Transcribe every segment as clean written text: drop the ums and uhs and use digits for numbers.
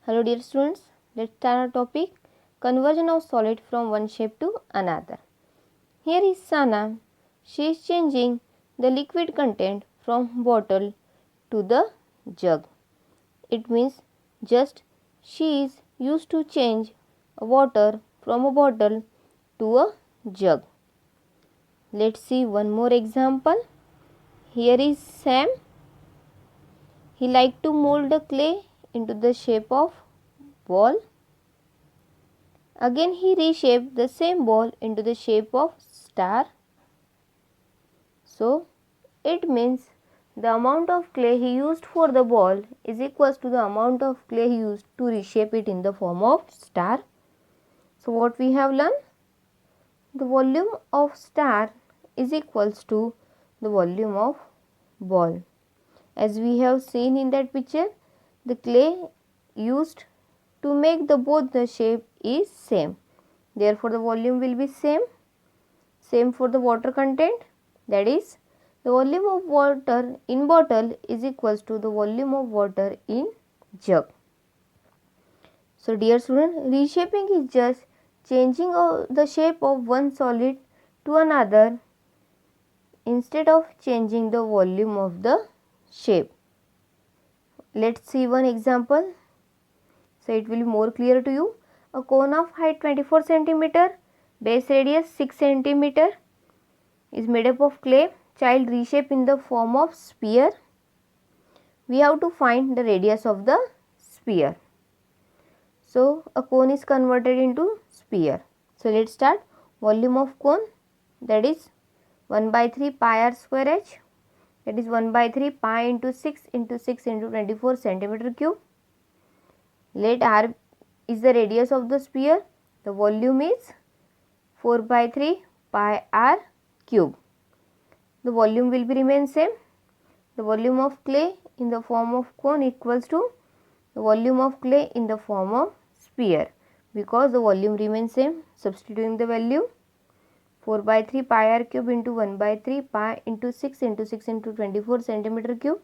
Hello dear students, let's start our topic conversion of solid from one shape to another. Here is Sana. She is changing the liquid content from bottle to the jug. It means just she is used to change water from a bottle to a jug. Let's see one more example. Here is Sam. He liked to mold the clay into the shape of ball. Again he reshaped the same ball into the shape of star. So it means the amount of clay he used for the ball is equals to the amount of clay he used to reshape it in the form of star. So what we have learned? The volume of star is equals to the volume of ball. As we have seen in that picture, the clay used to make the both the shape is same. Therefore, the volume will be same. Same for the water content, that is the volume of water in bottle is equals to the volume of water in jug. So dear student, reshaping is just changing the shape of one solid to another instead of changing the volume of the shape. Let's see one example, so it will be more clear to you. A cone of height 24 cm, base radius 6 cm is made up of clay. Child reshape in the form of sphere. We have to find the radius of the sphere. So a cone is converted into sphere. So let's start. Volume of cone, that is 1 by 3 pi r square h, that is 1 by 3 pi into 6 into 6 into 24 centimeter cube. Let r is the radius of the sphere. The volume is 4 by 3 pi r cube. The volume will be remain same. The volume of clay in the form of cone equals to the volume of clay in the form of sphere, because the volume remains same. Substituting the value 4 by 3 pi r cube into 1 by 3 pi into 6 into 24 centimeter cube.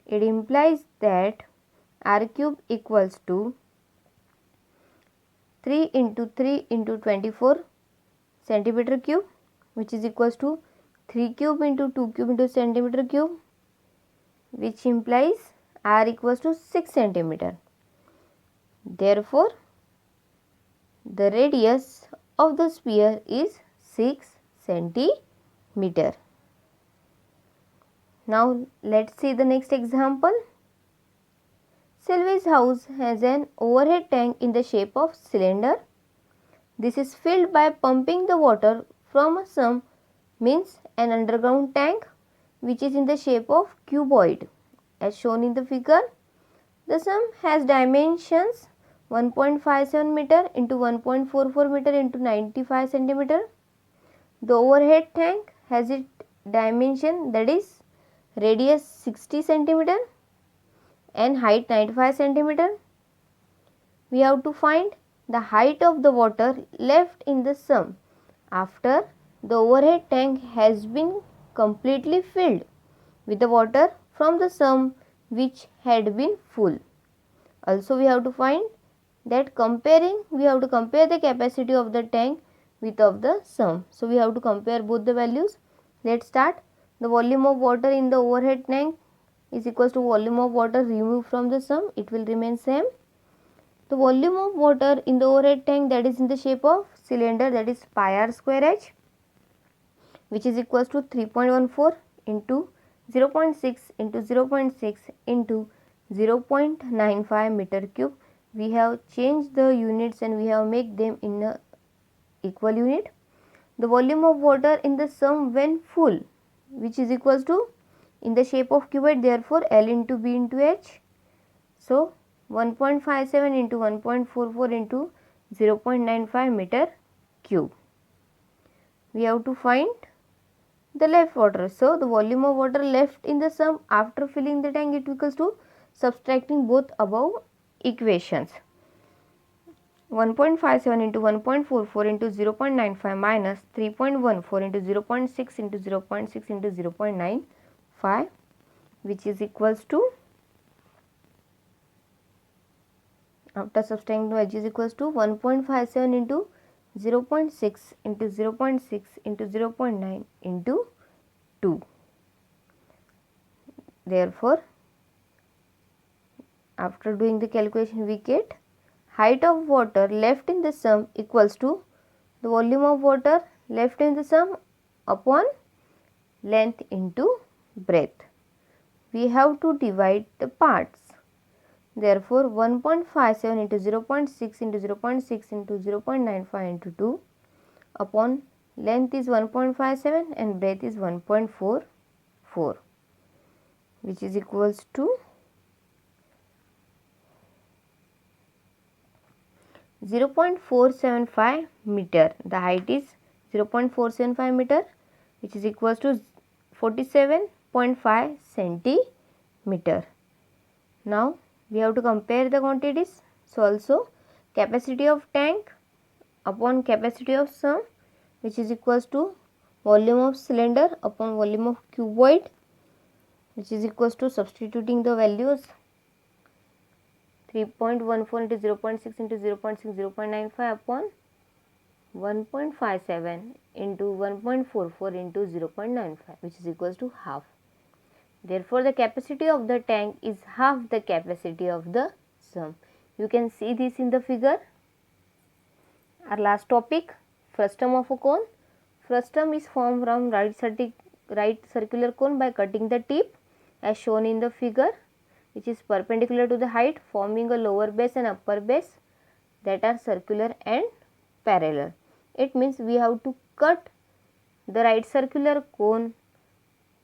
It implies that r cube equals to 3 into 3 into 24 centimeter cube, which is equals to 3 cube into 2 cube into centimeter cube, which implies r equals to 6 centimeter. Therefore, the radius of the sphere is 6 centimeter. Now let's see the next example. Sylvie's house has an overhead tank in the shape of cylinder. This is filled by pumping the water from a sump, means an underground tank, which is in the shape of cuboid. As shown in the figure, the sump has dimensions 1.57 meter into 1.44 meter into 95 centimeter. The overhead tank has its dimension, that is radius 60 centimeter and height 95 centimeter. We have to find the height of the water left in the sump after the overhead tank has been completely filled with the water from the sump which had been full. Also we have to find that we have to compare the capacity of the tank with of the sump. So we have to compare both the values. Let's start. The volume of water in the overhead tank is equals to volume of water removed from the sump. It will remain same. The volume of water in the overhead tank, that is in the shape of cylinder, that is pi r square h, which is equals to 3.14 into 0.6 into 0.6 into 0.95 meter cube. We have changed the units and we have made them in a equal unit. The volume of water in the sump when full, which is equals to in the shape of cuboid, therefore L into B into H. So 1.57 into 1.44 into 0.95 meter cube. We have to find the left water. So the volume of water left in the sump after filling the tank, it equals to subtracting both above equations. 1.57 into 1.44 into 0.95 minus 3.14 into 0.6 into 0.6 into 0.95, which is equals to After subtracting the wedge is equals to 1.57 into 0.6 into 0.6 into 0.9 into 2. Therefore, after doing the calculation we get height of water left in the sum equals to the volume of water left in the sum upon length into breadth. We have to divide the parts. Therefore, 1.57 into 0.6 into 0.6 into 0.95 into 2 upon length is 1.57 and breadth is 1.44, which is equals to 0.475 meter. The height is 0.475 meter, which is equals to 47.5 centimeter. Now we have to compare the quantities. So also capacity of tank upon capacity of sum, which is equals to volume of cylinder upon volume of cuboid, which is equals to substituting the values 3.14 into 0.6 into 0.6 0.95 upon 1.57 into 1.44 into 0.95, which is equals to half. Therefore, the capacity of the tank is half the capacity of the sum. You can see this in the figure. Our last topic, frustum of a cone. Frustum is formed from right circular cone by cutting the tip as shown in the figure, which is perpendicular to the height, forming a lower base and upper base that are circular and parallel. It means we have to cut the right circular cone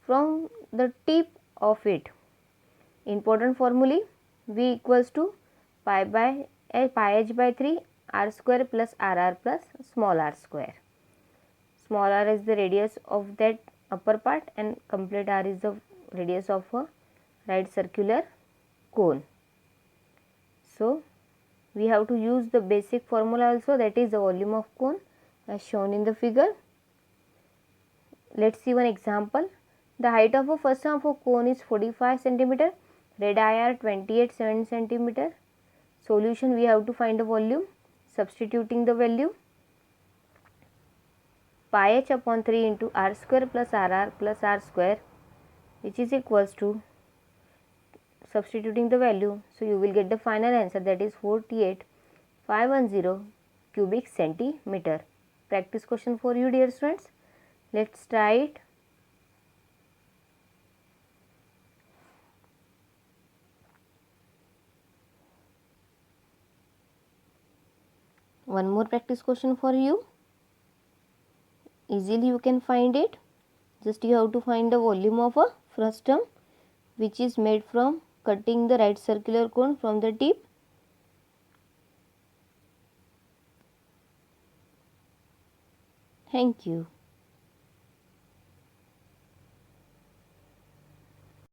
from the tip of it. Important formulae: V equals to pi h by 3 r square plus rr plus small r square. Small r is the radius of that upper part and complete r is the radius of a right circular cone. So, we have to use the basic formula also, that is the volume of cone as shown in the figure. Let us see one example. The height of a frustum of a cone is 45 cm, radii 28 cm. Solution: we have to find the volume, substituting the value pi h upon 3 into r square plus rr plus r square, which is equals to, substituting the value, so you will get the final answer, that is 48,510 cubic centimeter. Practice question for you, dear students. Let's try it. One more practice question for you. Easily you can find it. Just you have to find the volume of a frustum, which is made from cutting the right circular cone from the tip. Thank you.